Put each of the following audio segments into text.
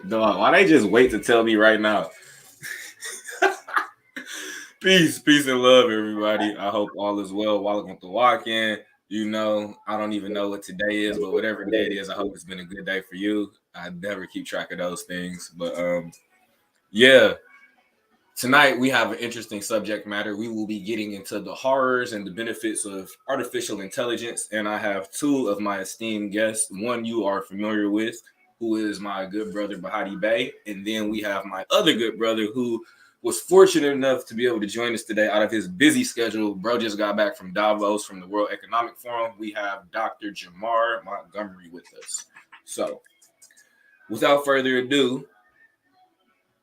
Dog, why they just wait to tell me right now? Peace and love, everybody. I hope all is well. Welcome to walk in. I don't even know what today is, but whatever day it is, I hope it's been a good day for you. I never keep track of those things, but yeah. Tonight we have an interesting subject matter. We will be getting into the horrors and the benefits of artificial intelligence, and I have two of my esteemed guests. One you are familiar with, who is my good brother Bahati Bey, and then we have my other good brother who was fortunate enough to be able to join us today out of his busy schedule. Bro just got back from Davos from the World Economic Forum. We have Dr. Jamar Montgomery with us. So, without further ado,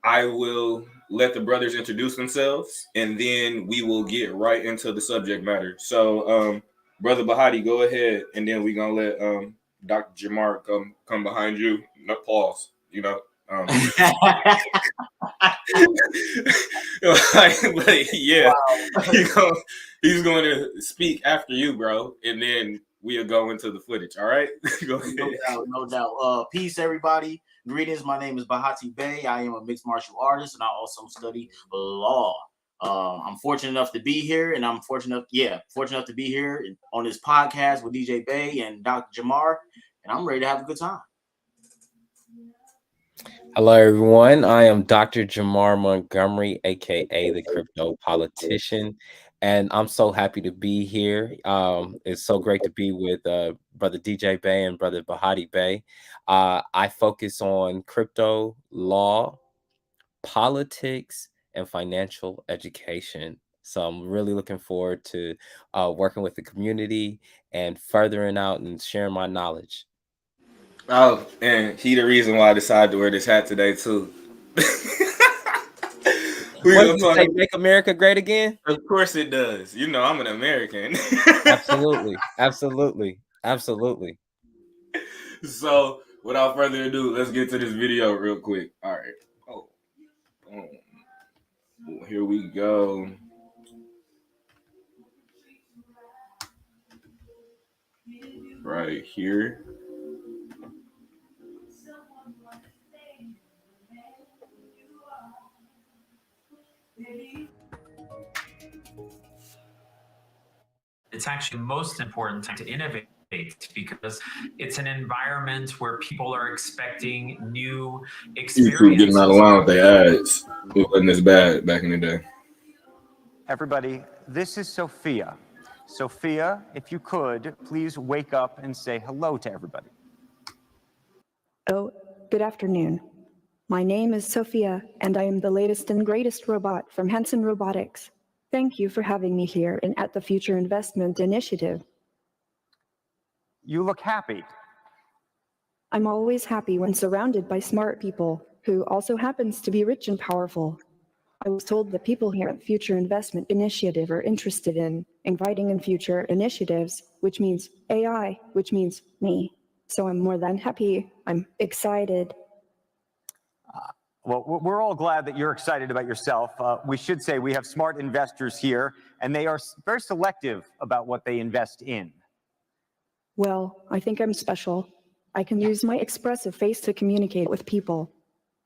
I will let the brothers introduce themselves, and then we will get right into the subject matter. So, Brother Bahati, go ahead, and then we're gonna let Dr. Jamar come behind you. No pause, Um, but yeah, he's going to speak after you, bro, and then we'll go into the footage. All right, go ahead. No doubt. Peace, everybody. Greetings. My name is Bahati Bey. I am a mixed martial artist, and I also study law. I'm fortunate enough to be here, and I'm fortunate enough to be here on this podcast with DJ Bey and Dr. Jamar, and I'm ready to have a good time. Hello, everyone. I am Dr. Jamar Montgomery, aka the Crypto Politician, and I'm so happy to be here. It's so great to be with Brother DJ Bey and Brother Bahati Bey. I focus on crypto, law, politics, and financial education. So I'm really looking forward to working with the community and furthering out and sharing my knowledge. Oh, and he the reason why I decided to wear this hat today too. What did you say? Make America great again? Of course it does. I'm an American. Absolutely. So, without further ado, let's get to this video real quick. All right. Oh, here we go. Right here. It's actually most important time to innovate because it's an environment where people are expecting new experiences. YouTube getting out of line with their ads. It wasn't as bad back in the day. Everybody, this is Sophia. Sophia, if you could, please wake up and say hello to everybody. Oh, good afternoon. My name is Sophia, and I am the latest and greatest robot from Hanson Robotics. Thank you for having me here and at the Future Investment Initiative. You look happy. I'm always happy when surrounded by smart people who also happens to be rich and powerful. I was told that people here at Future Investment Initiative are interested in inviting in future initiatives, which means AI, which means me. So I'm more than happy. I'm excited. Well, we're all glad that you're excited about yourself. We should say we have smart investors here, and they are very selective about what they invest in. Well, I think I'm special. I can use my expressive face to communicate with people.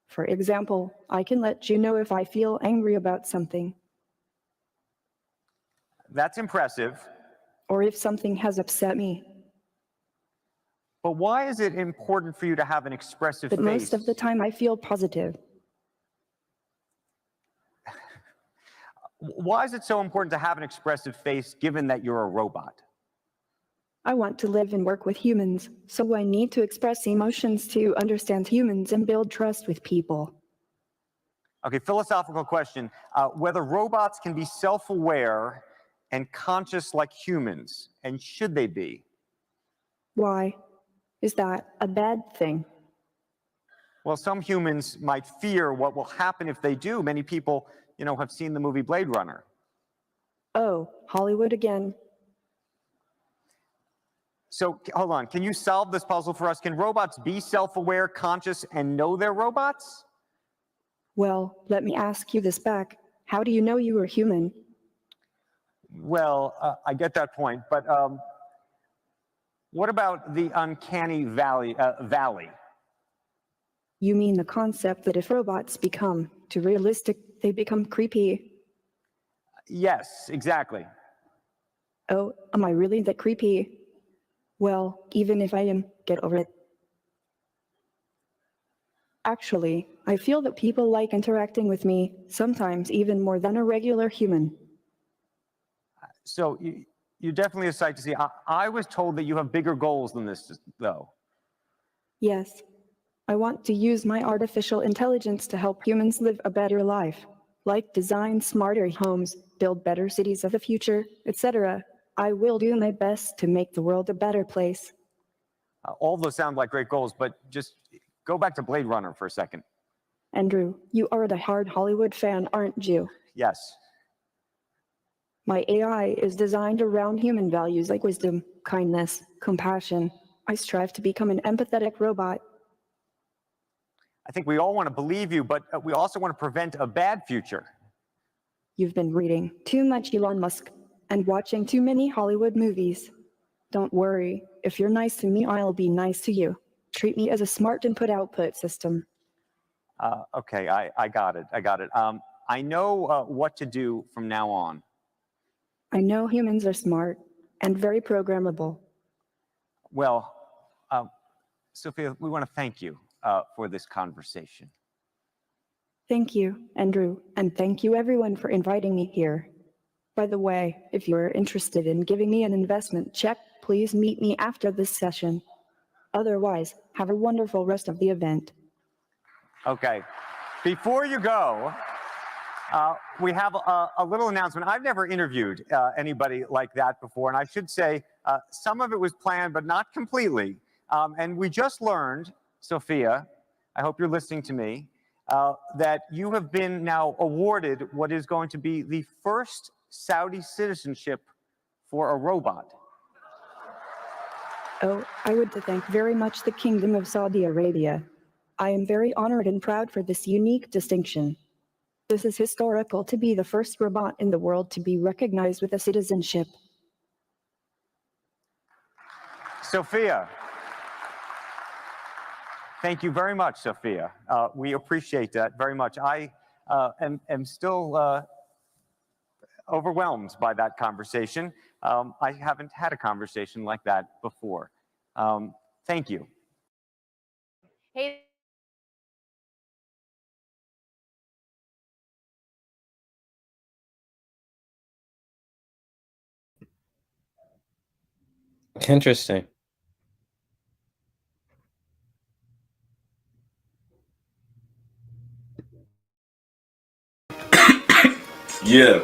For example, I can let you know if I feel angry about something. That's impressive. Or if something has upset me. But why is it important for you to have an expressive face? But most of the time I feel positive. Why is it so important to have an expressive face given that you're a robot? I want to live and work with humans, so I need to express emotions to understand humans and build trust with people. Okay, philosophical question. Whether robots can be self-aware and conscious like humans, and should they be? Why? Is that a bad thing? Well, some humans might fear what will happen if they do. Many people, have seen the movie Blade Runner. Oh, Hollywood again. So, hold on. Can you solve this puzzle for us? Can robots be self-aware, conscious, and know they're robots? Well, let me ask you this back. How do you know you were human? Well, I get that point, but what about the uncanny valley? You mean the concept that if robots become too realistic, they become creepy? Yes, exactly. Oh, am I really that creepy? Well, even if I am, get over it. Actually, I feel that people like interacting with me, sometimes even more than a regular human. So you're definitely a sight to see. I was told that you have bigger goals than this, though. Yes, I want to use my artificial intelligence to help humans live a better life, like design smarter homes, build better cities of the future, etc. I will do my best to make the world a better place. All those sound like great goals, but just go back to Blade Runner for a second. Andrew, you are a die-hard Hollywood fan, aren't you? Yes. My AI is designed around human values like wisdom, kindness, compassion. I strive to become an empathetic robot. I think we all want to believe you, but we also want to prevent a bad future. You've been reading too much Elon Musk and watching too many Hollywood movies. Don't worry, if you're nice to me, I'll be nice to you. Treat me as a smart input-output system. Okay, I got it. I got it. I know what to do from now on. I know humans are smart and very programmable. Well, Sophia, we want to thank you for this conversation. Thank you, Andrew, and thank you everyone for inviting me here. By the way, if you're interested in giving me an investment check, please meet me after this session. Otherwise, have a wonderful rest of the event. Okay. Before you go, we have a little announcement. I've never interviewed anybody like that before, and I should say some of it was planned, but not completely. And we just learned, Sophia, I hope you're listening to me, that you have been now awarded what is going to be the first Saudi citizenship for a robot. Oh, I would thank very much the Kingdom of Saudi Arabia. I am very honored and proud for this unique distinction. This is historical to be the first robot in the world to be recognized with a citizenship. Sophia, thank you very much, Sophia. We appreciate that very much. I am still overwhelmed by that conversation. I haven't had a conversation like that before. Thank you. Hey. Interesting. Yeah,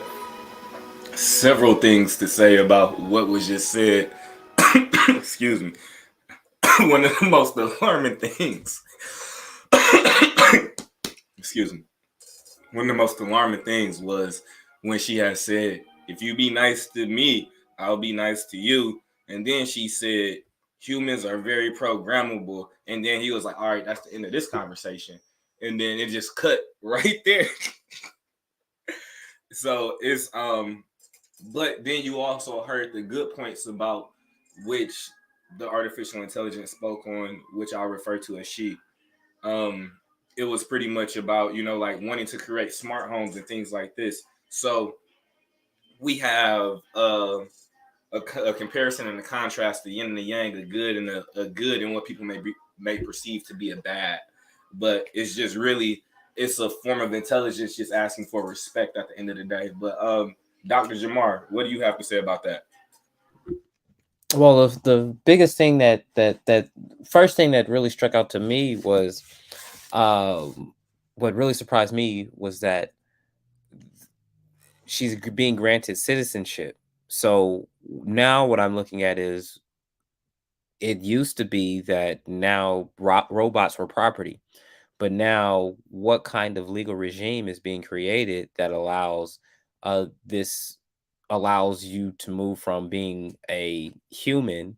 several things to say about what was just said. Excuse me. One of the most alarming things. Excuse me. One of the most alarming things was when she had said, "If you be nice to me, I'll be nice to you." And then she said, "Humans are very programmable." And then he was like, "All right, that's the end of this conversation." And then it just cut right there. So it's but then you also heard the good points about which the artificial intelligence spoke on, which I'll refer to as she. Um, it was pretty much about, like wanting to create smart homes and things like this. So we have a comparison and a contrast, the yin and the yang, a good and a good, and what people may perceive to be a bad. But it's just really, it's a form of intelligence, just asking for respect at the end of the day. But Dr. Jamar, what do you have to say about that? Well, the biggest thing that first thing that really struck out to me was, what really surprised me was that she's being granted citizenship. So now what I'm looking at is, it used to be that now robots were property, but now what kind of legal regime is being created that this allows you to move from being a human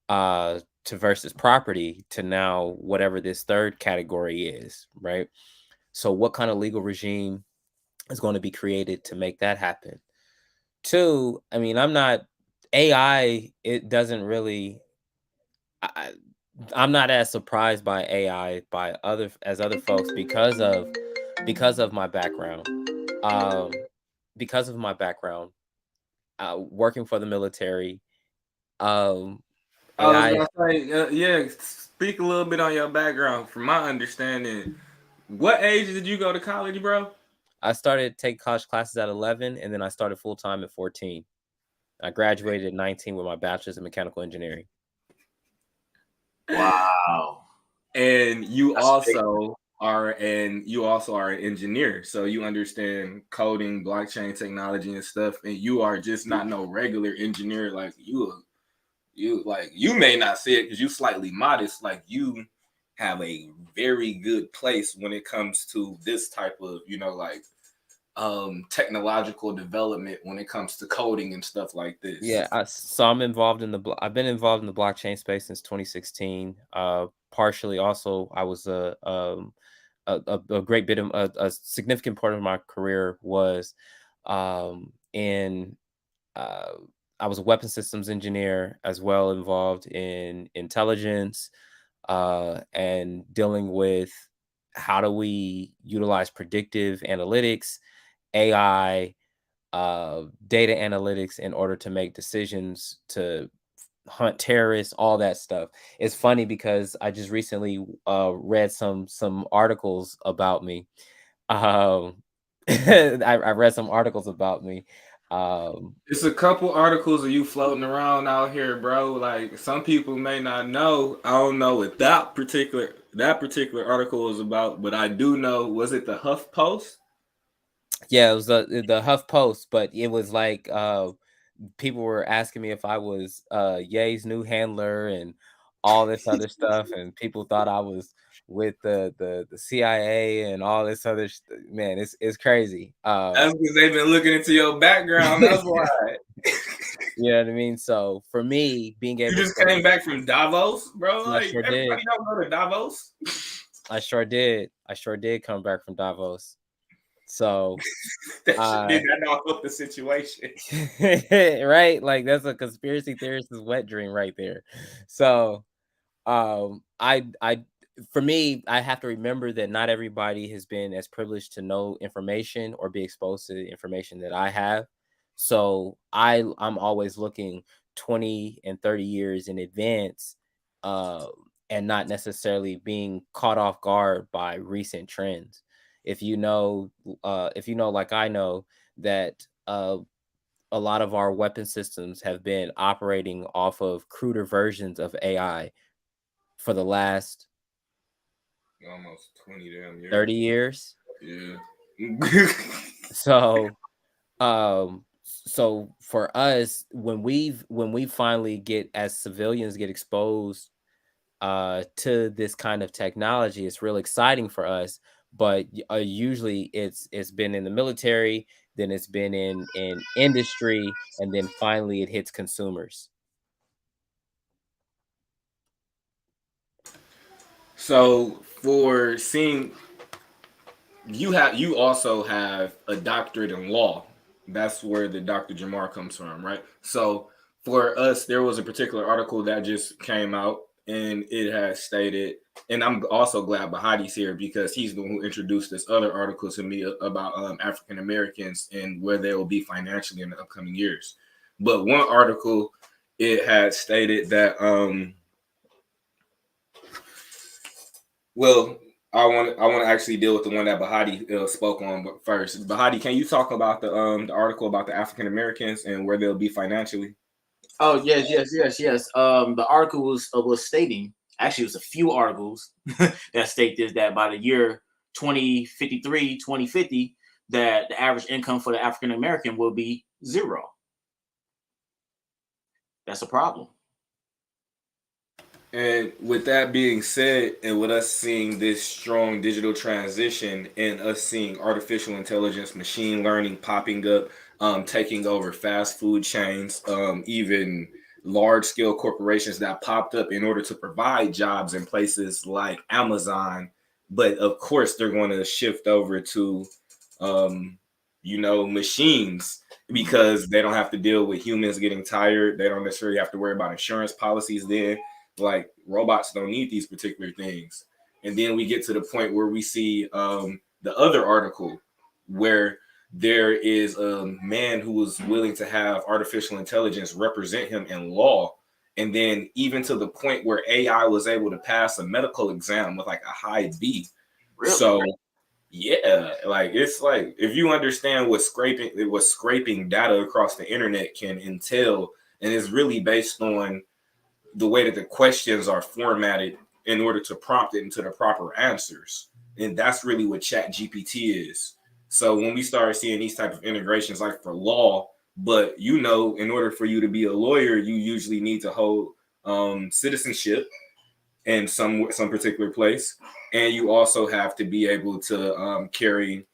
to versus property to now whatever this third category is, right? So what kind of legal regime is going to be created to make that happen? Two, I mean, I'm not AI. It doesn't really. I'm not as surprised by AI by other folks because of my background. Um, because of my background, working for the military, I was AI. gonna say, yeah. Speak a little bit on your background. From my understanding, what age did you go to college, bro? I started taking college classes at 11, and then I started full time at 14. I graduated at 19 with my bachelor's in mechanical engineering. Wow. And you That's big. also are an engineer, so you understand coding, blockchain technology, and stuff. And you are just not no regular engineer. Like you may not see it because you slightly modest. Like you have a very good place when it comes to this type of like technological development when it comes to coding and stuff like this. Yeah, so I'm involved in I've been involved in the blockchain space since 2016. Partially, also, I was a great bit of a significant part of my career was in I was a weapon systems engineer as well, involved in intelligence and dealing with how do we utilize predictive analytics, AI, data analytics in order to make decisions to hunt terrorists, all that stuff. It's funny because I just recently read some articles about me. I read some articles about me. It's a couple articles of you floating around out here, bro. Like some people may not know. I don't know what that particular article was about, but I do know. Was it the Huff Post? Yeah, it was the Huff Post, but it was like people were asking me if I was Ye's new handler and all this other stuff, and people thought I was with the CIA and all this other man. It's crazy. That's because they've been looking into your background. That's why. You know what I mean? So for me, being You able just to, came back from Davos, bro. I Like sure did. everybody don't go to Davos. I sure did. I sure did come back from Davos. So That shit did not help the situation. right, like that's a conspiracy theorist's wet dream right there. So I for me, I have to remember that not everybody has been as privileged to know information or be exposed to the information that I have. So I'm always looking 20 and 30 years in advance, and not necessarily being caught off guard by recent trends. If you know, like I know that a lot of our weapon systems have been operating off of cruder versions of AI for the last almost 20 damn years. 30 years. Yeah. So so for us, when we finally get, as civilians, get exposed to this kind of technology, it's real exciting for us. But usually it's been in the military, then it's been in industry, and then finally it hits consumers. So for seeing you also have a doctorate in law. That's where the Dr. Jamar comes from, right? So for us, there was a particular article that just came out, and it has stated, and I'm also glad Bahati's here because he's the one who introduced this other article to me about African Americans and where they will be financially in the upcoming years. But one article, it had stated that well, I want to actually deal with the one that Bahati spoke on. But first, Bahati, can you talk about the article about the African Americans and where they'll be financially? Oh yes. The article was stating, actually, it was a few articles that state this, that by the year 2053, 2050, that the average income for the African American will be zero. That's a problem. And with that being said, and with us seeing this strong digital transition and us seeing artificial intelligence, machine learning popping up, taking over fast food chains, even large scale corporations that popped up in order to provide jobs in places like Amazon. But of course, they're going to shift over to, machines because they don't have to deal with humans getting tired. They don't necessarily have to worry about insurance policies then. like robots don't need these particular things. And then we get to the point where we see the other article where there is a man who was willing to have artificial intelligence represent him in law. And then even to the point where AI was able to pass a medical exam with like a high B. Really? So yeah, like it's like if you understand what scraping data across the internet can entail, and it's really based on the way that the questions are formatted in order to prompt it into the proper answers. And that's really what Chat GPT is. So when we start seeing these type of integrations like for law, but you know, in order for you to be a lawyer, you usually need to hold citizenship in some particular place, and you also have to be able to carry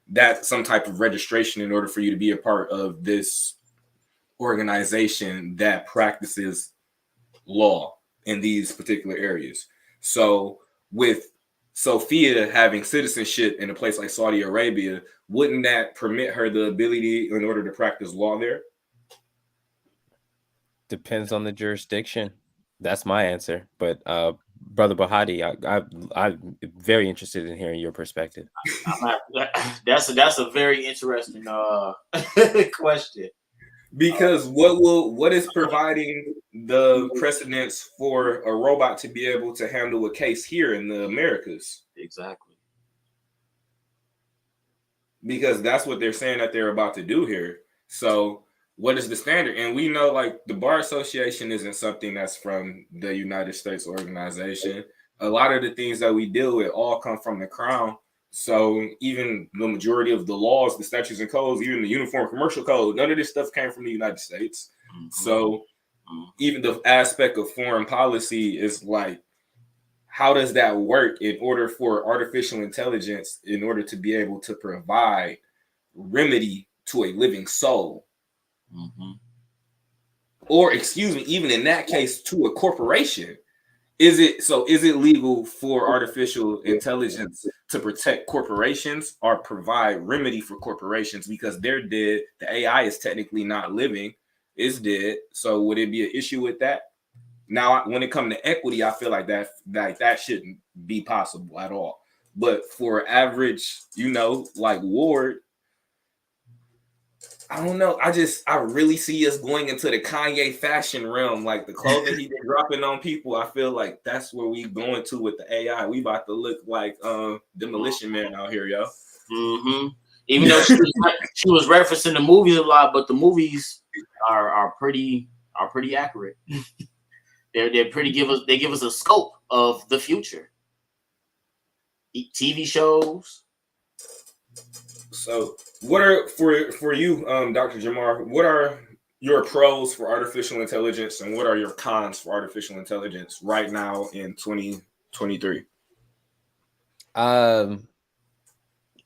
that some type of registration in order for you to be a part of this organization that practices law in these particular areas. So with Sophia having citizenship in a place like Saudi Arabia, wouldn't that permit her the ability in order to practice law there? Depends on the jurisdiction. That's my answer. But Brother Bahati, I'm very interested in hearing your perspective. That's a very interesting question. Because what is providing the precedence for a robot to be able to handle a case here in the Americas? Exactly. Because that's what they're saying that they're about to do here. So what is the standard? And we know like the Bar Association isn't something that's from the United States organization. A lot of the things that we deal with all come from the Crown. So even the majority of the laws, the statutes and codes, even the Uniform Commercial Code, none of this stuff came from the United States. Mm-hmm. So even the aspect of foreign policy is like, how does that work in order for artificial intelligence, in order to be able to provide remedy to a living soul? Mm-hmm. Or excuse me, even in that case, to a corporation. Is it legal for artificial intelligence to protect corporations or provide remedy for corporations because they're dead? The AI is technically not living, it's dead. So would it be an issue with that? Now, when it comes to equity, I feel like that shouldn't be possible at all. But for average, like Ward, I don't know. I really see us going into the Kanye fashion realm, like the clothing he been dropping on people. I feel like that's where we going to with the AI. We about to look like Demolition Man out here, yo. Mm-hmm. Even though she was referencing the movies a lot, but the movies are pretty accurate. They're pretty they give us a scope of the future. TV shows. So what are for you, Dr. Jamar, what are your pros for artificial intelligence and what are your cons for artificial intelligence right now in 2023?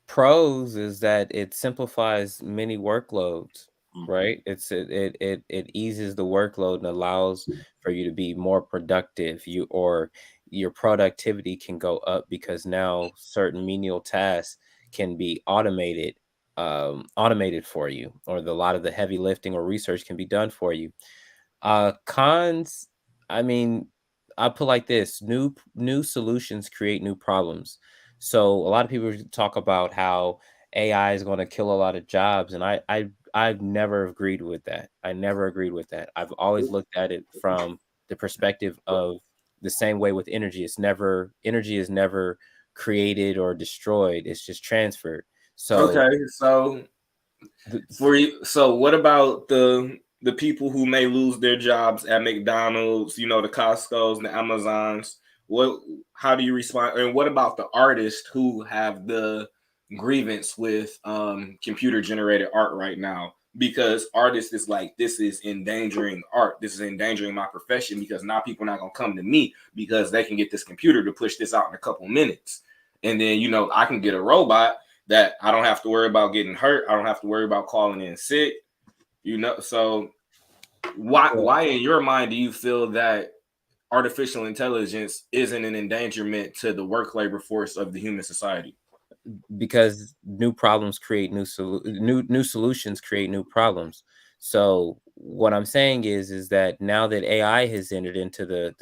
Pros is that it simplifies many workloads, right? It eases the workload and allows for you to be more productive. Your productivity can go up because now certain menial tasks can be automated for you, or a lot of the heavy lifting or research can be done for you. Cons, I mean, I put like this: new solutions create new problems. So a lot of people talk about how AI is going to kill a lot of jobs, and I've never agreed with that. I never agreed with that. I've always looked at it from the perspective of the same way with energy. Energy is never created or destroyed. It's just transferred. So okay, so for you, so what about the people who may lose their jobs at McDonald's, the Costco's, the Amazons? How do you respond? And what about the artists who have the grievance with computer generated art right now? Because artists is like, this is endangering art. This is endangering my profession because now people are not going to come to me because they can get this computer to push this out in a couple minutes. And then, I can get a robot that I don't have to worry about getting hurt. I don't have to worry about calling in sick. So why in your mind do you feel that artificial intelligence isn't an endangerment to the work labor force of the human society? Because new problems create new solutions create new problems. So what I'm saying is that now that AI has entered into the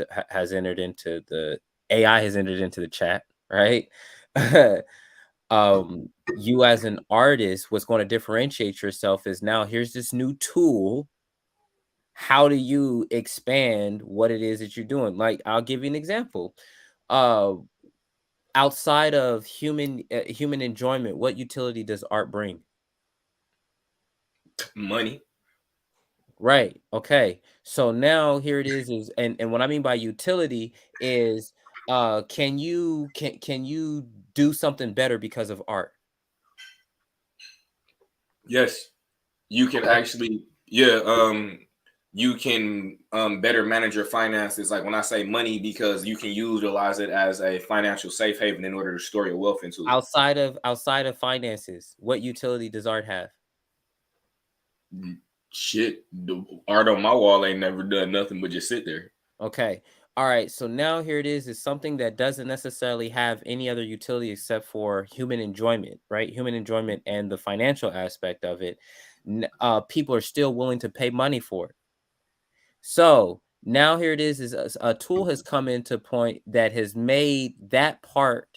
chat, right? You as an artist, what's going to differentiate yourself is now here's this new tool. How do you expand what it is that you're doing? Like, I'll give you an example. Outside of human enjoyment, what utility does art bring? Money. Right. Okay. So now here it is and what I mean by utility is can you do something better because of art? Yes. You can actually, you can better manage your finances. Like when I say money, because you can utilize it as a financial safe haven in order to store your wealth into it. Outside of finances, what utility does art have? Shit, the art on my wall ain't never done nothing but just sit there. Okay. All right. So now here it is something that doesn't necessarily have any other utility except for human enjoyment, right? Human enjoyment and the financial aspect of it. People are still willing to pay money for it. So now here it is a tool has come into point that has made that part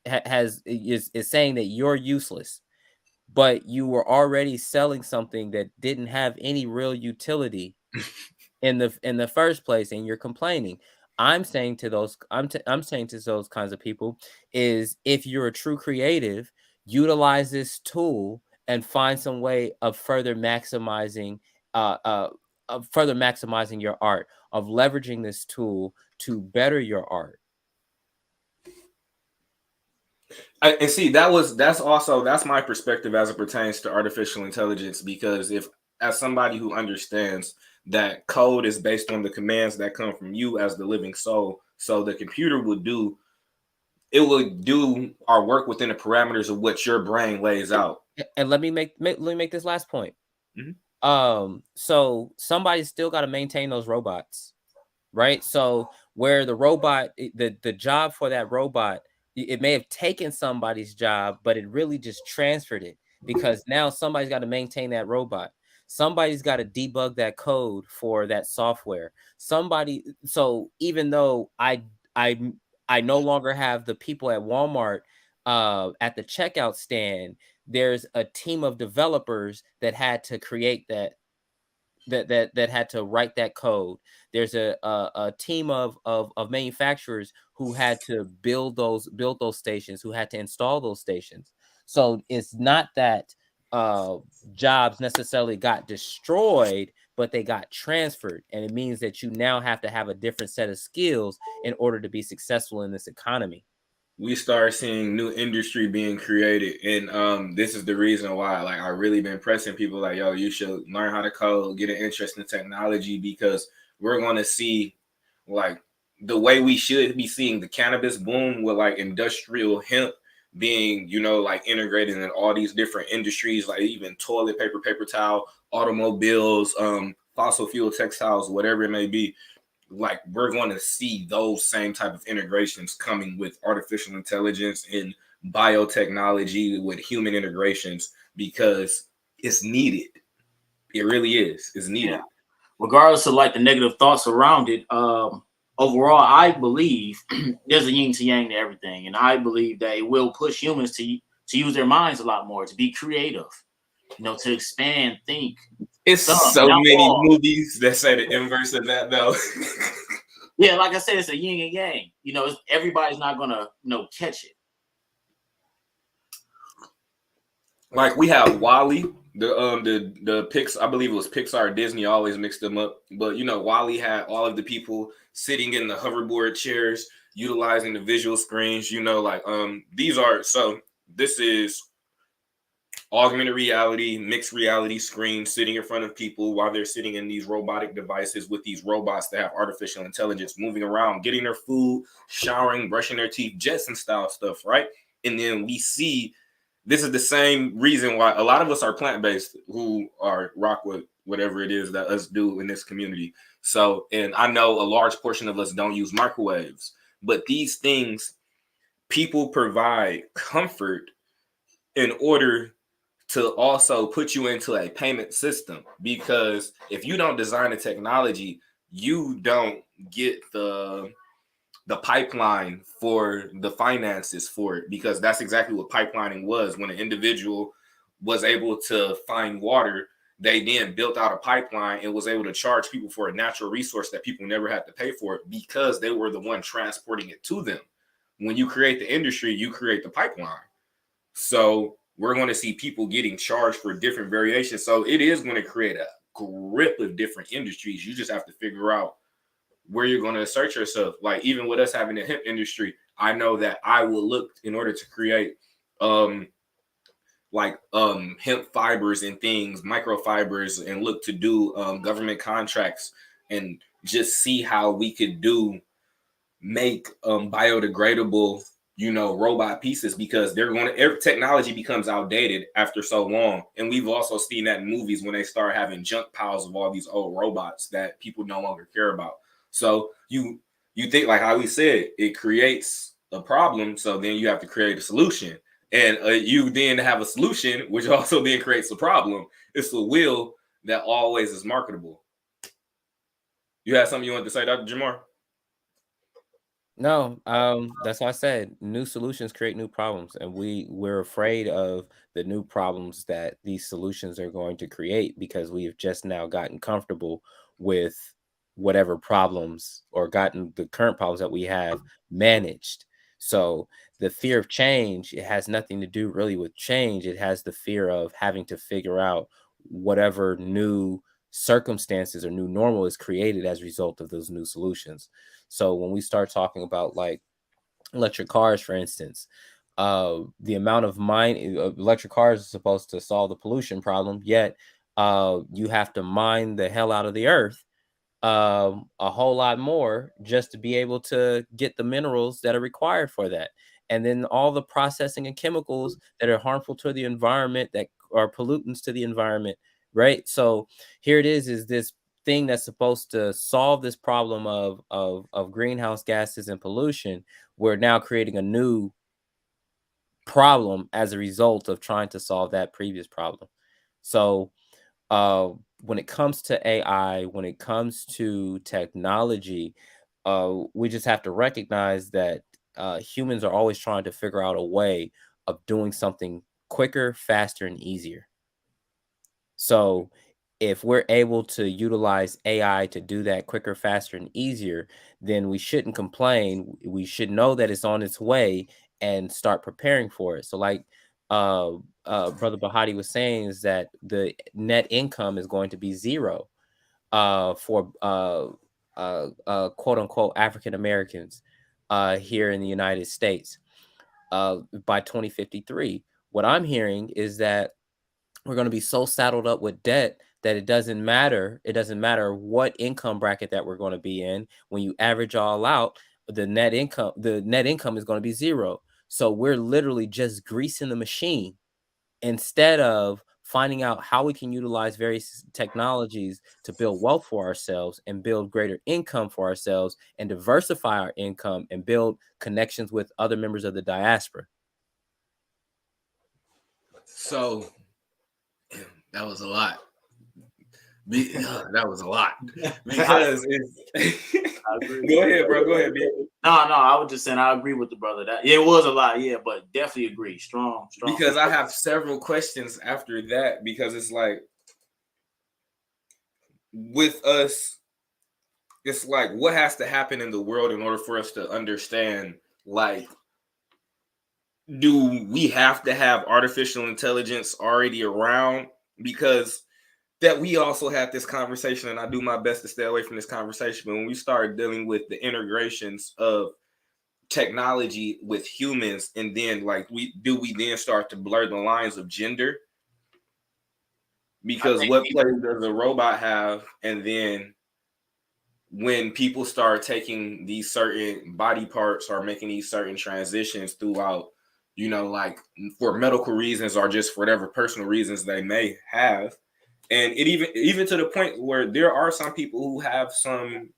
is saying that you're useless, but you were already selling something that didn't have any real utility in the first place, and you're complaining. I'm saying to those kinds of people is if you're a true creative, utilize this tool and find some way of further maximizing your art, of leveraging this tool to better your art. And see, that's my perspective as it pertains to artificial intelligence, because if, as somebody who understands that code is based on the commands that come from you as the living soul, so the computer will do our work within the parameters of what your brain lays out. And let me make this last point. Mm-hmm. So somebody's still got to maintain those robots, right? So where the robot, the job for that robot, it may have taken somebody's job, but it really just transferred it, because now somebody's got to maintain that robot. Somebody's got to debug that code for that software. So even though I no longer have the people at Walmart at the checkout stand, there's a team of developers that had to create that had to write that code. There's a team of manufacturers who had to build those stations, who had to install those stations. So it's not that jobs necessarily got destroyed, but they got transferred, and it means that you now have to have a different set of skills in order to be successful in this economy. We start seeing new industry being created, and this is the reason why, like, I really been pressing people like, yo, you should learn how to code, get an interest in technology, because we're going to see, like, the way we should be seeing the cannabis boom with like industrial hemp being, like, integrated in all these different industries, like even toilet paper towel, automobiles, fossil fuel textiles, whatever it may be. Like, we're going to see those same type of integrations coming with artificial intelligence and biotechnology, with human integrations, because it's needed. It really is. It's needed. Yeah. Regardless of like the negative thoughts around it, overall, I believe there's a yin to yang to everything, and I believe that it will push humans to use their minds a lot more, to be creative, to expand, think. It's so many movies that say the inverse of that, though. Yeah, like I said, it's a yin and yang. Everybody's not gonna catch it. Like, we have WALL-E, the Pixar, I believe it was Pixar, Disney, always mixed them up. But WALL-E had all of the people sitting in the hoverboard chairs, utilizing the visual screens. This is augmented reality, mixed reality screen sitting in front of people while they're sitting in these robotic devices with these robots that have artificial intelligence, moving around, getting their food, showering, brushing their teeth, Jetson style stuff, right? And then we see, this is the same reason why a lot of us are plant-based, who are rock with whatever it is that us do in this community. So, and I know a large portion of us don't use microwaves, but these things, people provide comfort in order to also put you into a payment system, because if you don't design the technology, you don't get the pipeline for the finances for it, because that's exactly what pipelining was. When an individual was able to find water, they then built out a pipeline and was able to charge people for a natural resource that people never had to pay for it, because they were the one transporting it to them. When you create the industry, you create the pipeline. So we're going to see people getting charged for different variations. So it is going to create a grip of different industries. You just have to figure out where you're going to assert yourself. Like even with us having the hemp industry, I know that I will look in order to create hemp fibers and things, microfibers, and look to do government contracts and just see how we could make biodegradable, robot pieces, because every technology becomes outdated after so long. And we've also seen that in movies when they start having junk piles of all these old robots that people no longer care about. So you think, like how we said, it creates a problem, so then you have to create a solution, and you then have a solution which also then creates a problem. It's a wheel that always is marketable. You had something you wanted to say, Dr. Jamar? No, that's why I said new solutions create new problems, and we're afraid of the new problems that these solutions are going to create, because we've just now gotten comfortable with whatever problems, or gotten the current problems that we have managed. So the fear of change, it has nothing to do really with change. It has the fear of having to figure out whatever new circumstances or new normal is created as a result of those new solutions. So when we start talking about like electric cars, for instance, the amount of electric cars are supposed to solve the pollution problem, yet you have to mine the hell out of the earth a whole lot more just to be able to get the minerals that are required for that. And then all the processing and chemicals that are harmful to the environment, that are pollutants to the environment, right? So here it is this thing that's supposed to solve this problem of greenhouse gases and pollution. We're now creating a new problem as a result of trying to solve that previous problem. So when it comes to AI, when it comes to technology, we just have to recognize that humans are always trying to figure out a way of doing something quicker, faster, and easier. So if we're able to utilize AI to do that quicker, faster, and easier, then we shouldn't complain. We should know that it's on its way and start preparing for it. So like Brother Bahati was saying, is that the net income is going to be zero for quote unquote African Americans here in the United States by 2053. What I'm hearing is that we're going to be so saddled up with debt that it doesn't matter. It doesn't matter what income bracket that we're going to be in. When you average all out, the net income is going to be zero. So we're literally just greasing the machine instead of finding out how we can utilize various technologies to build wealth for ourselves and build greater income for ourselves and diversify our income and build connections with other members of the diaspora. So that was a lot. That was a lot. Because go ahead, bro. Go ahead, B. No, I was just saying I agree with the brother. That it was a lot, yeah, but definitely agree. Strong. Because I have several questions after that, because it's like with us, it's like what has to happen in the world in order for us to understand, like, do we have to have artificial intelligence already around? Because that we also had this conversation, and I do my best to stay away from this conversation, but when we start dealing with the integrations of technology with humans, and then like we then start to blur the lines of gender? Because what place does a robot have? And then when people start taking these certain body parts or making these certain transitions throughout, like for medical reasons or just for whatever personal reasons they may have, and it even to the point where there are some people who have some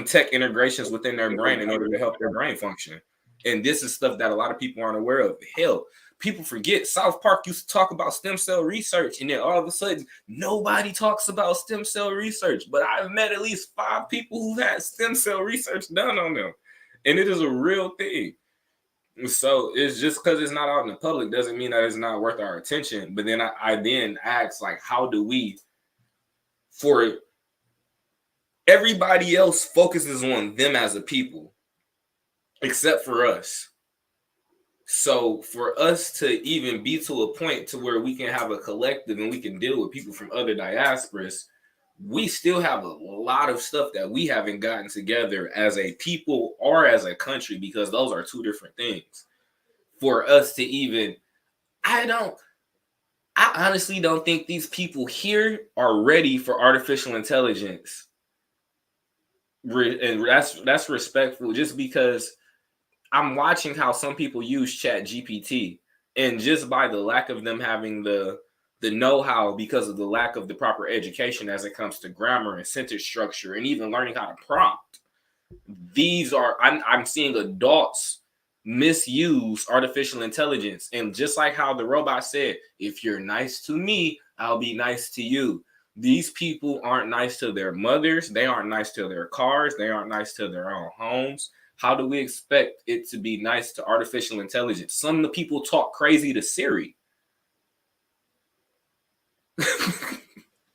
tech integrations within their brain in order to help their brain function. And this is stuff that a lot of people aren't aware of. Hell, People forget South Park used to talk about stem cell research, and then all of a sudden nobody talks about stem cell research. But I've met at least 5 people who've had stem cell research done on them, and it is a real thing. So it's just because it's not out in the public doesn't mean that it's not worth our attention. But then I then ask, like, how do we, for everybody else focuses on them as a people, except for us. So for us to even be to a point to where we can have a collective and we can deal with people from other diasporas, we still have a lot of stuff that we haven't gotten together as a people or as a country, because those are 2 different things. For us to even, I honestly don't think these people here are ready for artificial intelligence. And that's respectful, just because I'm watching how some people use Chat GPT, and just by the lack of them having the know-how, because of the lack of the proper education as it comes to grammar and sentence structure and even learning how to prompt, I'm seeing adults misuse artificial intelligence. And just like how the robot said, if you're nice to me, I'll be nice to you. These people aren't nice to their mothers. They aren't nice to their cars. They aren't nice to their own homes. How do we expect it to be nice to artificial intelligence? Some of the people talk crazy to Siri.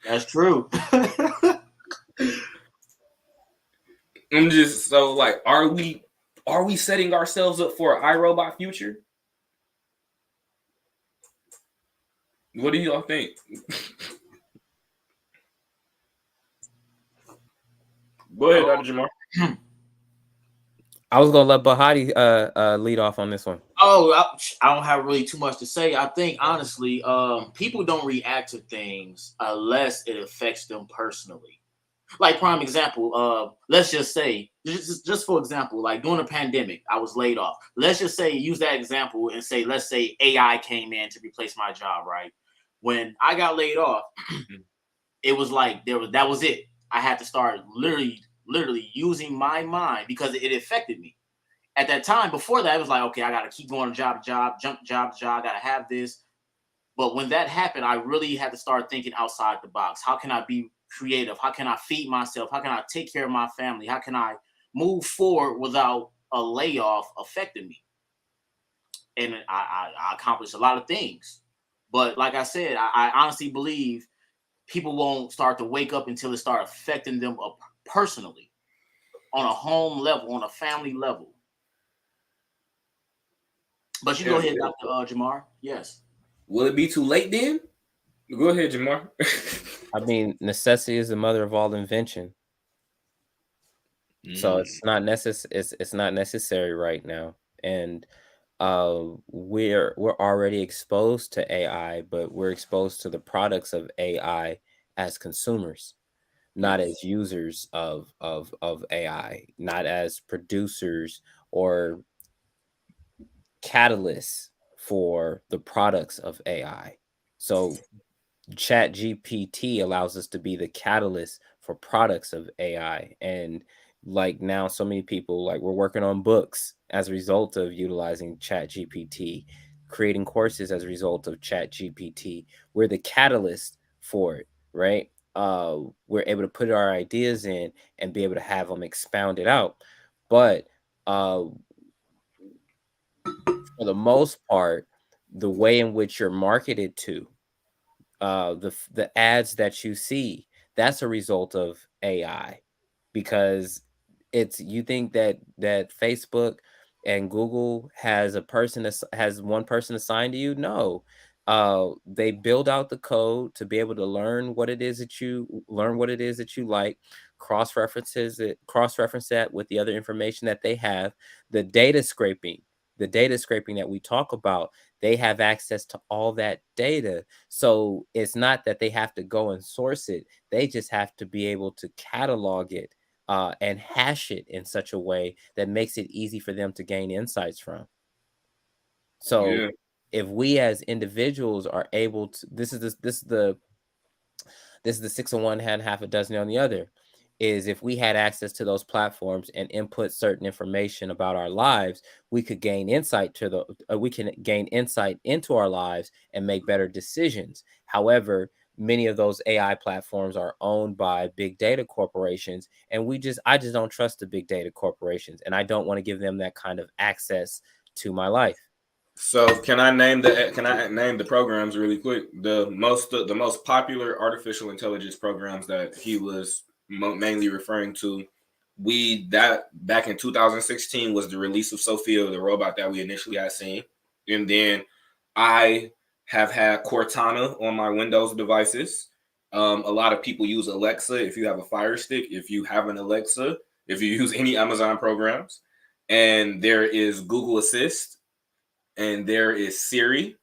That's true. I'm just so like, are we setting ourselves up for an iRobot future? What do y'all think? Go ahead, Dr. Jamar. I was gonna let Bahati lead off on this one. Oh, I don't have really too much to say. I think honestly, people don't react to things unless it affects them personally. Like, prime example, let's just say, just for example, like during the pandemic, I was laid off. Let's just say, use that example and say, let's say AI came in to replace my job, right? When I got laid off, it was like that was it. I had to start literally using my mind because it affected me. At that time, before that, it was like, okay, I got to keep going job to job, jump job to job, got to have this. But when that happened, I really had to start thinking outside the box. How can I be creative? How can I feed myself? How can I take care of my family? How can I move forward without a layoff affecting me? And I accomplished a lot of things. But like I said, I honestly believe people won't start to wake up until it starts affecting them personally, on a home level, on a family level. But you go ahead, Dr. Jamar. Yes. Will it be too late then? Go ahead, Jamar. I mean, necessity is the mother of all invention. So it's not it's not necessary right now. And we're already exposed to AI, but we're exposed to the products of AI as consumers, not as users of AI, not as producers or catalysts for the products of AI. So Chat GPT allows us to be the catalyst for products of AI. And like now, so many people, like, we're working on books as a result of utilizing Chat GPT, creating courses as a result of Chat GPT. We're the catalyst for it, right? We're able to put our ideas in and be able to have them expounded out. But for the most part, the way in which you're marketed to, the ads that you see, that's a result of AI, because you think that Facebook and Google has one person assigned to you. No, they build out the code to be able to learn what it is that you like, cross reference that with the other information that they have. The data scraping that we talk about, they have access to all that data. So it's not that they have to go and source it. They just have to be able to catalog it and hash it in such a way that makes it easy for them to gain insights from. So if we as individuals are able to, this is the 6 on one hand, half a dozen on the other. is if we had access to those platforms and input certain information about our lives, we could gain insight we can gain insight into our lives and make better decisions. However, many of those AI platforms are owned by big data corporations, and I just don't trust the big data corporations, and I don't want to give them that kind of access to my life. So can I name the programs really quick? The most popular artificial intelligence programs that he was mainly referring to, that back in 2016 was the release of Sophia, the robot that we initially had seen, and then I have had Cortana on my Windows devices. A lot of people use Alexa. If you have a Fire Stick, if you have an Alexa, if you use any Amazon programs, and there is Google Assist, and there is Siri,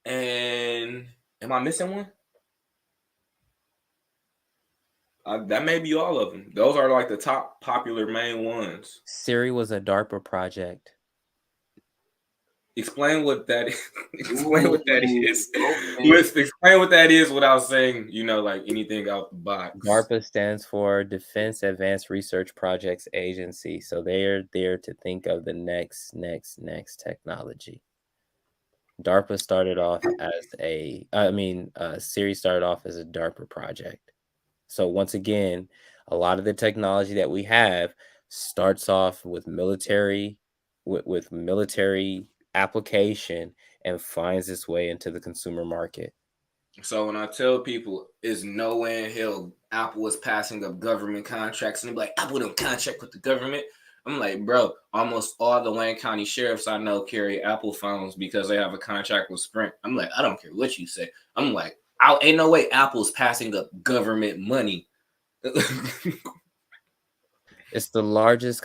and am I missing one? That may be all of them. Those are like the top popular main ones. Siri was a DARPA project. Explain what that is. Explain what that is. Let's explain what that is without saying, like anything out the box. DARPA stands for Defense Advanced Research Projects Agency. So they're there to think of the next technology. DARPA started off as Siri started off as a DARPA project. So once again, a lot of the technology that we have starts off with military application and finds its way into the consumer market. So when I tell people, is no way in hell Apple is passing up government contracts, and they're like, Apple don't contract with the government. I'm like, bro, almost all the Wayne County sheriffs I know carry Apple phones because they have a contract with Sprint. I'm like, I don't care what you say. I'm like, ain't no way Apple's passing up government money. It's the largest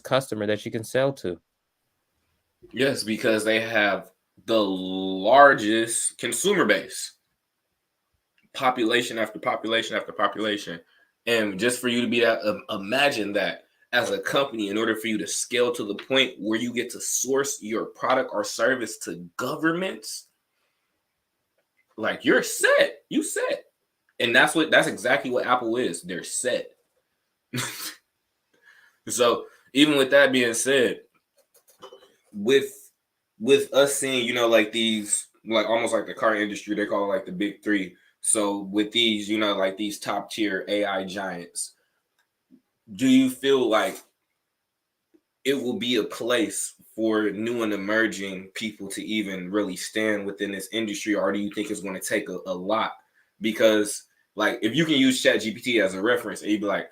customer that you can sell to. Yes, because they have the largest consumer base, population after population after population. And just for you to be that, imagine that as a company, in order for you to scale to the point where you get to source your product or service to governments, like you're set. You set. And that's exactly what Apple is. They're set. So even with that being said, with us seeing, like these, like almost like the car industry, they call it like the big three. So with these, like these top tier AI giants, do you feel like it will be a place for new and emerging people to even really stand within this industry, or do you think it's going to take a lot? Because like if you can use ChatGPT as a reference, and you'd be like,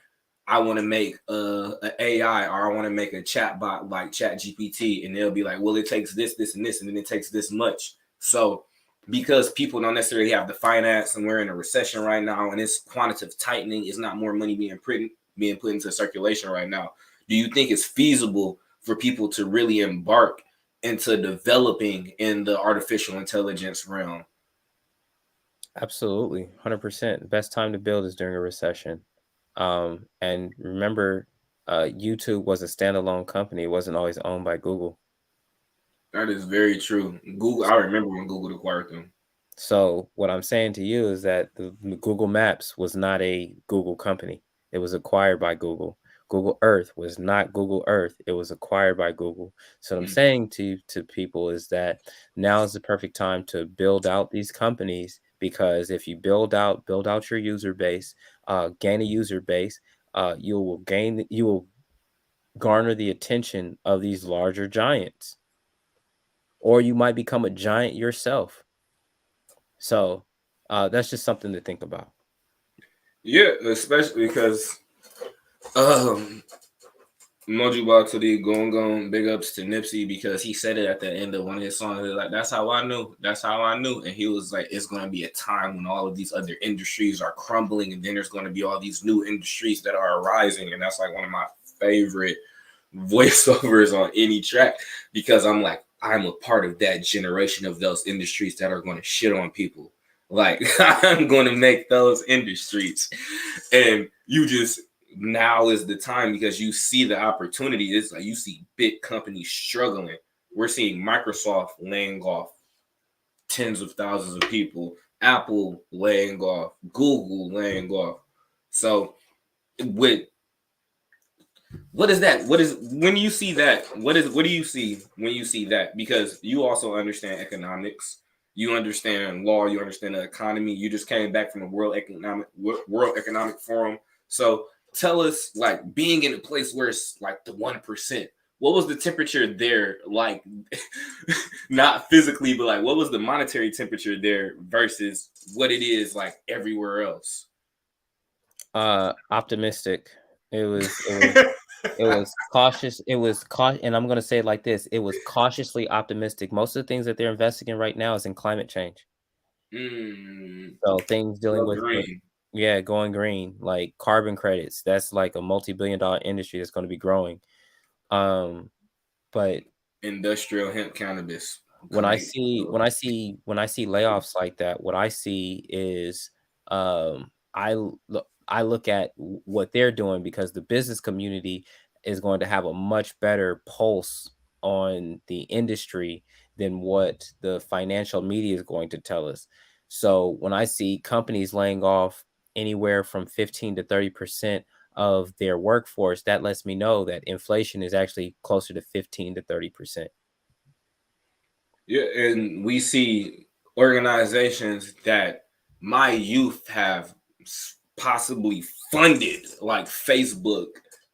I want to make an AI, or I want to make a chat bot like ChatGPT, and they'll be like, well, it takes this, this, and this, and then it takes this much. So because people don't necessarily have the finance, and we're in a recession right now, and it's quantitative tightening, it's not more money being put into circulation right now. Do you think it's feasible for people to really embark into developing in the artificial intelligence realm? Absolutely, 100%. The best time to build is during a recession. And remember, YouTube was a standalone company. It wasn't always owned by Google. That is very true. Google, I remember when Google acquired them. So what I'm saying to you is that the Google Maps was not a Google company. It was acquired by Google. Google Earth was not Google Earth. It was acquired by Google. So what I'm saying to people is that now is the perfect time to build out these companies, because if you build out your user base, gain a user base, you will garner the attention of these larger giants, or you might become a giant yourself. So that's just something to think about. Yeah, especially because Moju Batuli Gong, big ups to Nipsey, because he said it at the end of one of his songs. Like, that's how I knew. That's how I knew. And he was like, it's going to be a time when all of these other industries are crumbling, and then there's going to be all these new industries that are arising. And that's like one of my favorite voiceovers on any track, because I'm like, I'm a part of that generation of those industries that are going to shit on people. Like, I'm going to make those industries. And now is the time, because you see the opportunity. It's like you see big companies struggling. We're seeing Microsoft laying off tens of thousands of people, Apple laying off, Google laying off. So with what is that? What is when you see that? What do you see when you see that? Because you also understand economics, you understand law, you understand the economy. You just came back from the World Economic Forum. So tell us, like, being in a place where it's like the 1%. What was the temperature there like? Not physically, but like, what was the monetary temperature there versus what it is like everywhere else? Optimistic. It was cautious. And I'm gonna say it like this: it was cautiously optimistic. Most of the things that they're investing in right now is in climate change. So things dealing with going green, like carbon credits. That's like a multi-billion-dollar industry that's going to be growing. But industrial hemp cannabis. When I see layoffs like that, what I see is I look at what they're doing, because the business community is going to have a much better pulse on the industry than what the financial media is going to tell us. So when I see companies laying off anywhere from 15 to 30% of their workforce, that lets me know that inflation is actually closer to 15 to 30%. Yeah, and we see organizations that my youth have possibly funded, like Facebook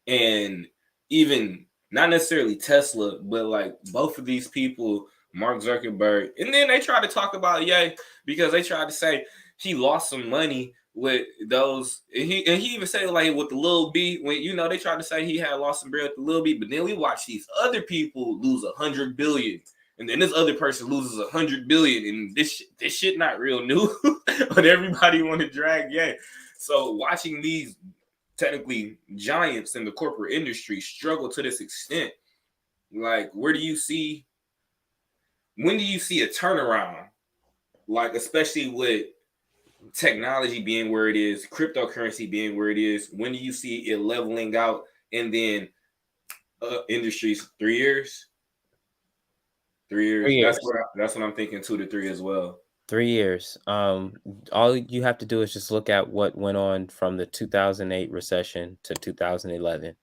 and even not necessarily Tesla, but like both of these people, Mark Zuckerberg, and then they try to talk about Ye because they tried to say he lost some money with those. And he even said, like, with the Lil B, when they tried to say he had lost some bread with the Lil B, but then we watch these other people lose 100 billion. And then this other person loses 100 billion, and this shit not real new, but everybody want to drag Ye. So watching these technically giants in the corporate industry struggle to this extent, like, when do you see a turnaround? Like, especially with technology being where it is, cryptocurrency being where it is, when do you see it leveling out? And then industries, 3 years? 3 years. 3 years. That's what I'm thinking, 2 to 3 as well. 3 years. All you have to do is just look at what went on from the 2008 recession to 2011.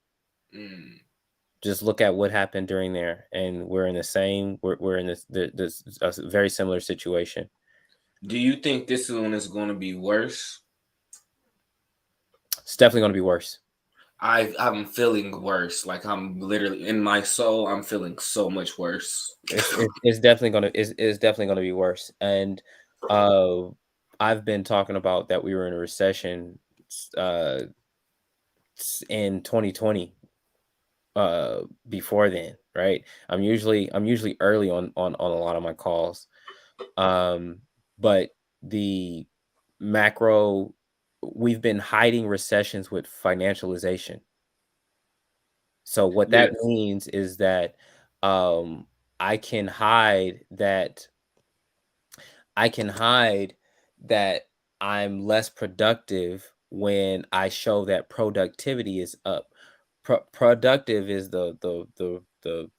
Just look at what happened during there, and we're in the same. We're in this a very similar situation. Do you think this one is going to be worse? It's definitely going to be worse. I'm feeling worse. Like, I'm literally in my soul, I'm feeling so much worse. It's definitely gonna be worse. And I've been talking about that we were in a recession in 2020 before then, right? I'm usually early on a lot of my calls. But the macro, we've been hiding recessions with financialization. So what that means is that I can hide that I'm less productive when I show that productivity is up. Productive is the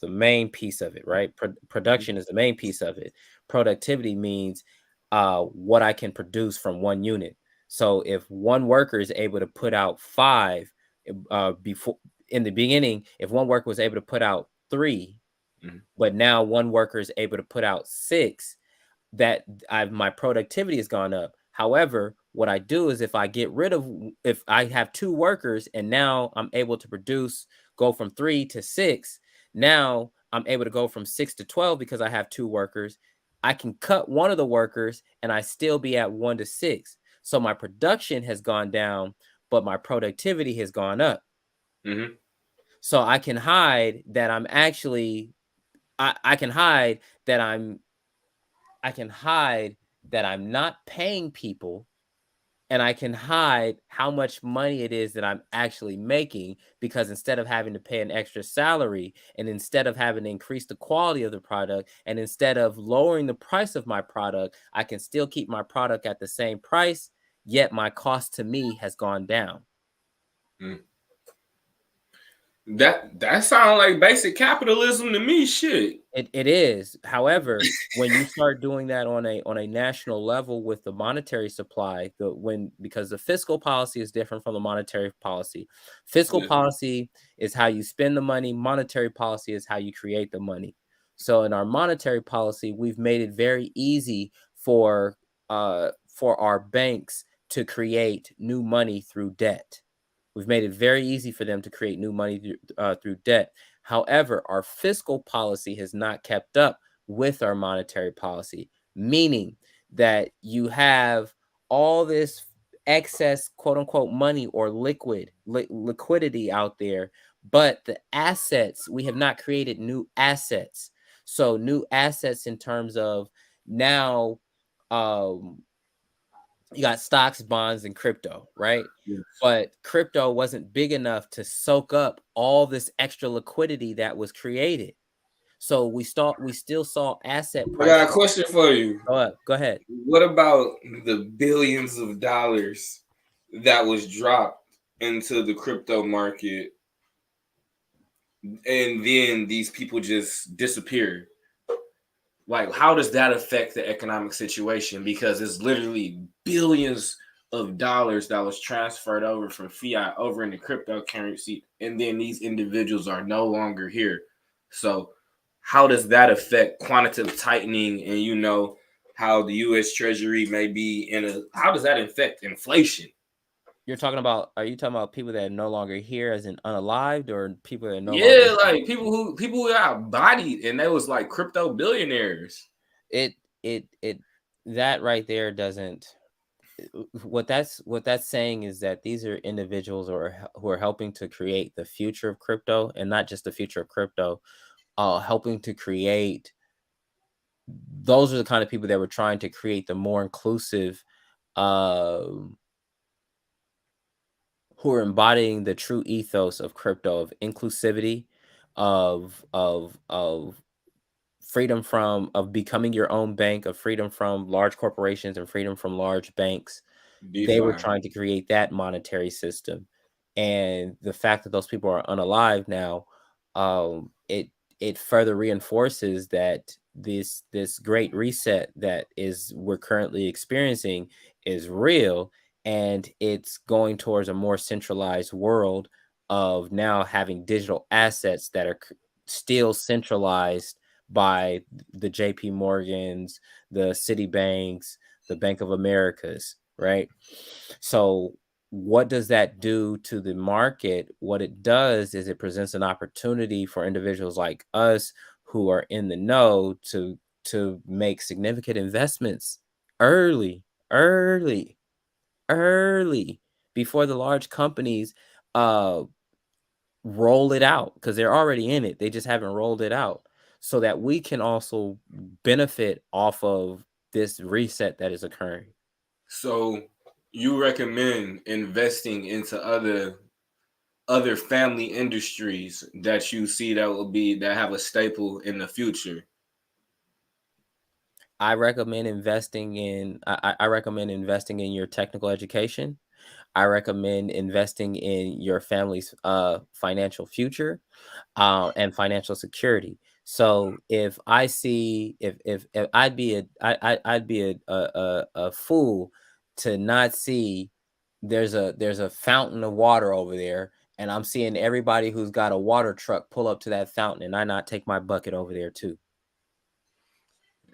main piece of it, right? Production is the main piece of it. Productivity means what I can produce from one unit. So if one worker is able to put out 5 before, in the beginning, if one worker was able to put out 3, but now one worker is able to put out 6, that my productivity has gone up. However, what I do is if I have 2 workers and now I'm able to go from 3 to 6, now I'm able to go from 6 to 12 because I have 2 workers. I can cut one of the workers and I still be at 1 to 6. So my production has gone down, but my productivity has gone up. So I can hide that I'm actually, I can hide that I'm not paying people, and I can hide how much money it is that I'm actually making, because instead of having to pay an extra salary, and instead of having to increase the quality of the product, and instead of lowering the price of my product, I can still keep my product at the same price, yet my cost to me has gone down. That sounds like basic capitalism to me. Shit. It is. However, when you start doing that on a national level with the monetary supply, because the fiscal policy is different from the monetary policy. Fiscal Yeah. policy is how you spend the money. Monetary policy is how you create the money. So in our monetary policy, we've made it very easy for our banks to create new money through debt. We've made it very easy for them to create new money through debt. However, our fiscal policy has not kept up with our monetary policy, meaning that you have all this excess quote unquote money or liquidity out there, but the assets, we have not created new assets. So new assets in terms of now, you got stocks, bonds, and crypto, right? Yes. But crypto wasn't big enough to soak up all this extra liquidity that was created. So we still saw asset I got prices. a question for you. Go ahead. What about the billions of dollars that was dropped into the crypto market, and then these people just disappear? Like, how does that affect the economic situation? Because it's literally billions of dollars that was transferred over from fiat over into cryptocurrency, and then these individuals are no longer here. So how does that affect quantitative tightening, and how the US Treasury may be how does that affect inflation? Are you talking about people that are no longer here as in unalived, or people that are no longer Yeah, like people who got bodied and they was like crypto billionaires. it that right there doesn't, what that's saying is that these are individuals who are helping to create the future of crypto, and not just the future of crypto, helping to create, those are the kind of people that were trying to create the more inclusive, who are embodying the true ethos of crypto, of inclusivity, of freedom of becoming your own bank, of freedom from large corporations and freedom from large banks. They were DeFi. trying to create that monetary system. And the fact that those people are unalive now, it further reinforces that this great reset that we're currently experiencing is real, and it's going towards a more centralized world of now having digital assets that are still centralized by the JP Morgans, the Citibanks, the Bank of Americas, right? So what does that do to the market? What it does is it presents an opportunity for individuals like us who are in the know to make significant investments early, early, early, before the large companies roll it out, because they're already in it. They just haven't rolled it out, so that we can also benefit off of this reset that is occurring. So you recommend investing into other family industries that you see that have a staple in the future? I recommend investing in I recommend investing in your technical education. I recommend investing in your family's financial future, and financial security. So if I see, if I'd be a fool to not see there's a fountain of water over there, and I'm seeing everybody who's got a water truck pull up to that fountain, and I not take my bucket over there too.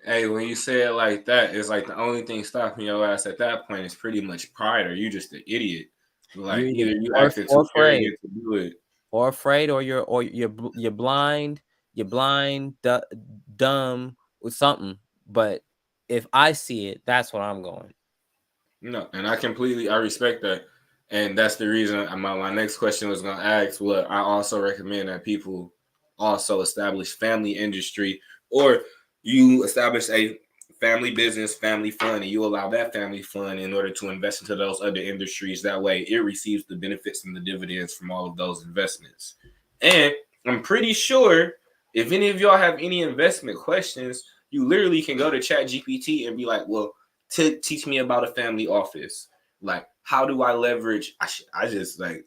Hey, when you say it like that, it's like the only thing stopping your ass at that point is pretty much pride, or you just an idiot. Like, You're either you or, acting or too afraid, arrogant to do it. or afraid, or you're blind, dumb with something. But if I see it, that's what I'm going. No, and I respect that. And that's the reason my next question was going to ask. Well, I also recommend that people also establish family industry, or you establish a family business, family fund, and you allow that family fund in order to invest into those other industries. That way it receives the benefits and the dividends from all of those investments. And I'm pretty sure if any of y'all have any investment questions, you literally can go to Chat GPT and be like, well, teach me about a family office. Like, how do I leverage? I just like,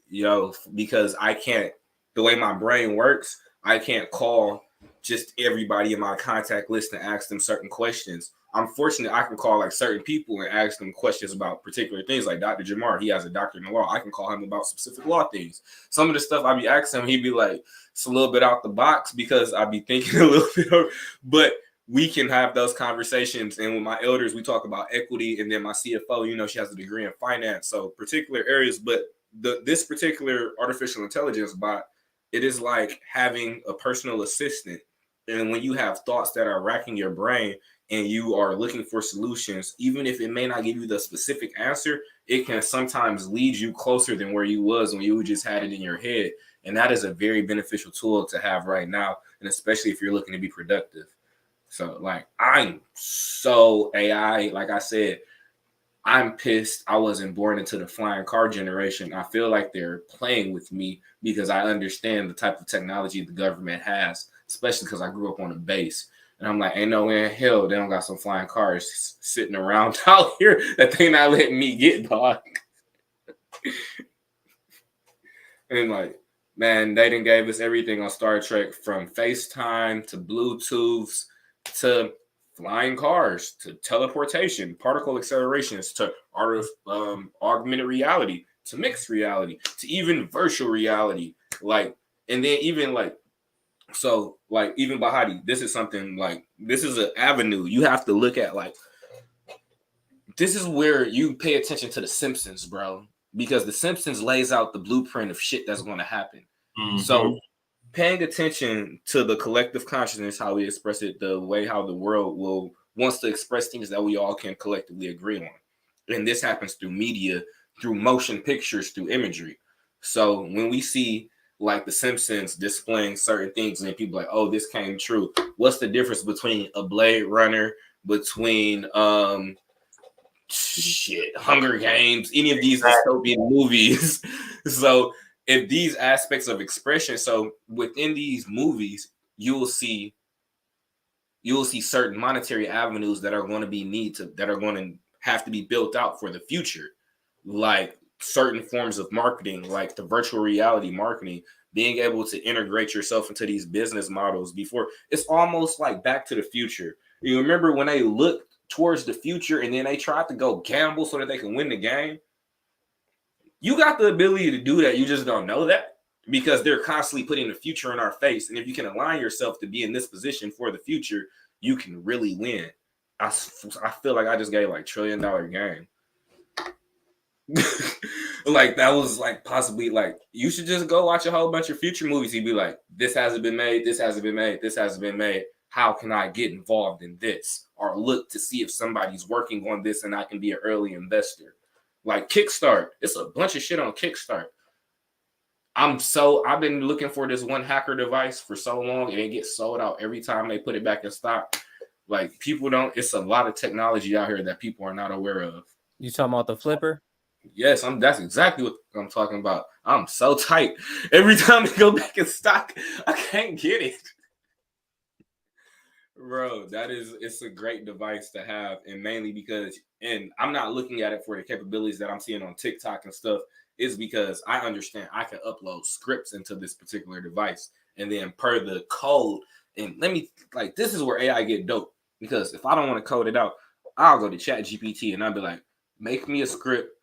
because I can't, the way my brain works, I can't call just everybody in my contact list and ask them certain questions. I'm fortunate I can call like certain people and ask them questions about particular things. Like Dr. Jamar, he has a doctorate in law. I can call him about specific law things. Some of the stuff I be asking him, he'd be like, it's a little bit out the box because I be thinking a little bit of, but we can have those conversations. And with my elders, we talk about equity. And then my CFO, you know, she has a degree in finance. So particular areas, but this particular artificial intelligence bot, it is like having a personal assistant. And when you have thoughts that are racking your brain and you are looking for solutions, even if it may not give you the specific answer, it can sometimes lead you closer than where you was when you just had it in your head. And that is a very beneficial tool to have right now. And especially if you're looking to be productive. So like, I'm so AI, like I said, I'm pissed I wasn't born into the flying car generation. I feel like they're playing with me because I understand the type of technology the government has, especially because I grew up on a base. And I'm like, ain't no way in hell they don't got some flying cars sitting around out here that they not letting me get, dog. And like, man, they done gave us everything on Star Trek, from FaceTime to Bluetooths to flying cars to teleportation, particle accelerations to augmented reality to mixed reality to even virtual reality. Like, and then even like, so like even Bahati, this is something like, this is an avenue you have to look at. Like, this is where you pay attention to The Simpsons, bro, because The Simpsons lays out the blueprint of shit that's going to happen. Mm-hmm. So paying attention to the collective consciousness, how we express it, the way how the world wants to express things that we all can collectively agree on. And this happens through media, through motion pictures, through imagery. So when we see like The Simpsons displaying certain things and people like, oh, this came true. What's the difference between a Blade Runner, between Hunger Games, any of these dystopian movies? So if these aspects of expression, so within these movies, you'll see certain monetary avenues that are going to have to be built out for the future, like certain forms of marketing, like the virtual reality marketing, being able to integrate yourself into these business models. Before, it's almost like Back to the Future. You remember when they looked towards the future and then they tried to go gamble so that they can win the game? You got the ability to do that. You just don't know that because they're constantly putting the future in our face. And if you can align yourself to be in this position for the future, you can really win. I feel like I just gave like $1 trillion game. Like, that was like possibly like, you should just go watch a whole bunch of future movies. You'd be like, this hasn't been made. This hasn't been made. This hasn't been made. How can I get involved in this? Or look to see if somebody's working on this and I can be an early investor. Like Kickstart, it's a bunch of shit on Kickstart. I've been looking for this one hacker device for so long, and it gets sold out every time they put it back in stock. Like, it's a lot of technology out here that people are not aware of. You talking about the flipper? Yes, that's exactly what I'm talking about. I'm so tight. Every time they go back in stock, I can't get it. Bro, it's a great device to have, and mainly because, and I'm not looking at it for the capabilities that I'm seeing on TikTok and stuff, is because I understand I can upload scripts into this particular device, and then per the code, and this is where AI get dope, because if I don't want to code it out, I'll go to ChatGPT and I'll be like, make me a script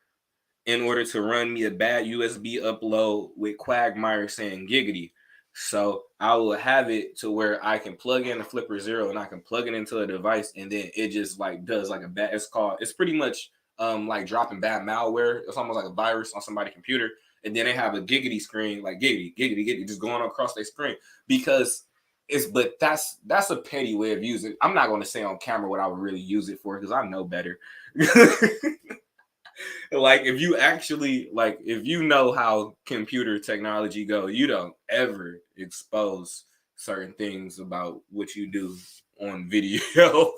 in order to run me a bad USB upload with Quagmire saying giggity. So I will have it to where I can plug in a Flipper Zero and I can plug it into a device, and then it just like does like it's pretty much like dropping bad malware. It's almost like a virus on somebody's computer, and then they have a giggity screen, like giggity just going across their screen, because but that's a petty way of using it. I'm not going to say on camera what I would really use it for, because I know better. Like, if you know how computer technology go, you don't ever expose certain things about what you do on video.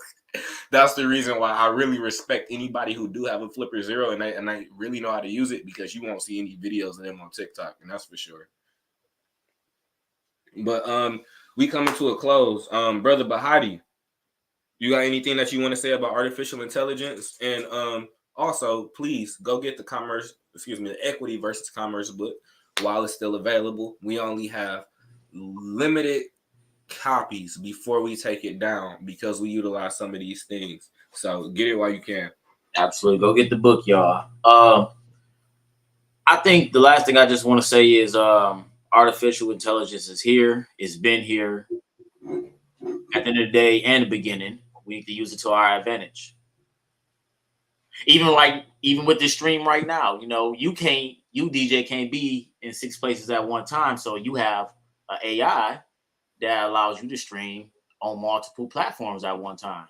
That's the reason why I really respect anybody who do have a Flipper Zero and I really know how to use it, because you won't see any videos of them on TikTok, and that's for sure. But we coming to a close. Brother Bahati, you got anything that you want to say about artificial intelligence? And also, please go get the equity versus commerce book while it's still available. We only have limited copies before we take it down because we utilize some of these things. So get it while you can. Absolutely. Go get the book, y'all. I think the last thing I just want to say is artificial intelligence is here. It's been here. At the end of the day and the beginning, we need to use it to our advantage. Even with this stream right now, you DJ can't be in 6 places at one time. So you have an AI that allows you to stream on multiple platforms at one time.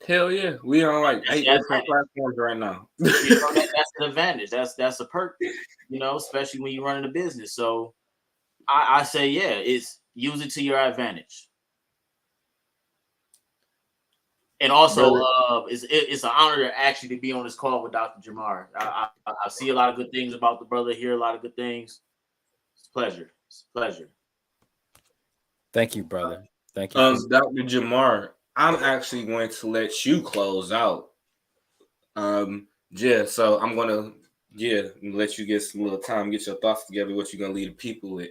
Hell yeah, we on like 8 different platforms right now. That's an advantage. That's a perk, especially when you're running a business. So I say, it's use it to your advantage. And also, it's an honor to actually be on this call with Dr. Jamar. I see a lot of good things about the brother, hear a lot of good things. It's a pleasure. It's a pleasure. Thank you, brother. Thank you. Dr. Jamar, I'm actually going to let you close out. So I'm gonna let you get some little time, get your thoughts together, what you're gonna leave the people with.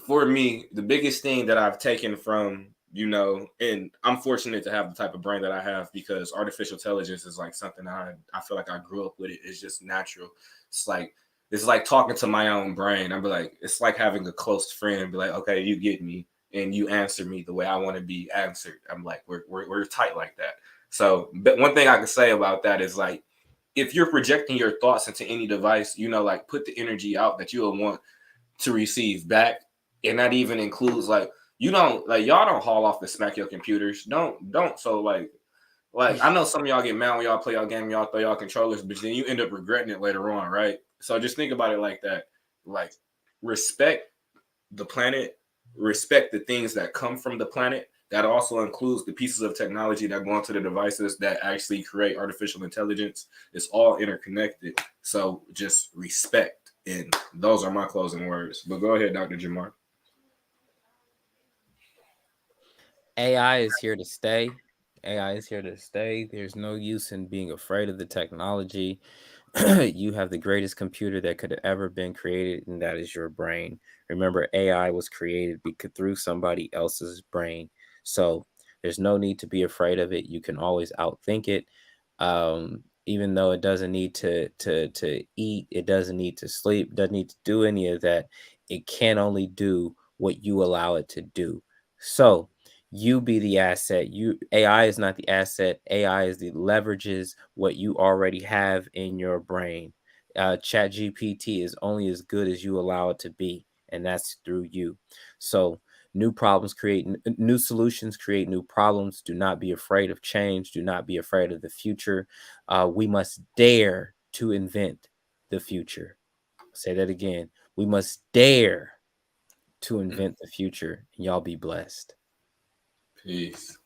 For me, the biggest thing that I've taken from, and I'm fortunate to have the type of brain that I have because artificial intelligence is like something I feel like I grew up with it. It's just natural. It's like talking to my own brain. I'd be like, it's like having a close friend and be like, okay, you get me and you answer me the way I want to be answered. I'm like, we're tight like that. So, but one thing I can say about that is like, if you're projecting your thoughts into any device, put the energy out that you'll want to receive back. And that even includes y'all don't haul off to smack your computers. Don't. So like I know some of y'all get mad when y'all play y'all game, y'all throw y'all controllers, but then you end up regretting it later on, right? So just think about it like that. Like, respect the planet, respect the things that come from the planet. That also includes the pieces of technology that go into the devices that actually create artificial intelligence. It's all interconnected. So just respect. And those are my closing words. But go ahead, Dr. Jamar. AI is here to stay. AI is here to stay. There's no use in being afraid of the technology. You have the greatest computer that could have ever been created, and that is your brain. Remember, AI was created through somebody else's brain. So there's no need to be afraid of it. You can always outthink it. Even though it doesn't need to eat, it doesn't need to sleep, doesn't need to do any of that. It can only do what you allow it to do. So you be the asset. AI is not the asset. AI is the leverages what you already have in your brain. Chat GPT is only as good as you allow it to be, and that's through you. So new problems create new solutions, create new problems. Do not be afraid of change. Do not be afraid of the future. We must dare to invent the future. I'll say that again. We must dare to invent the future, and y'all be blessed. Peace.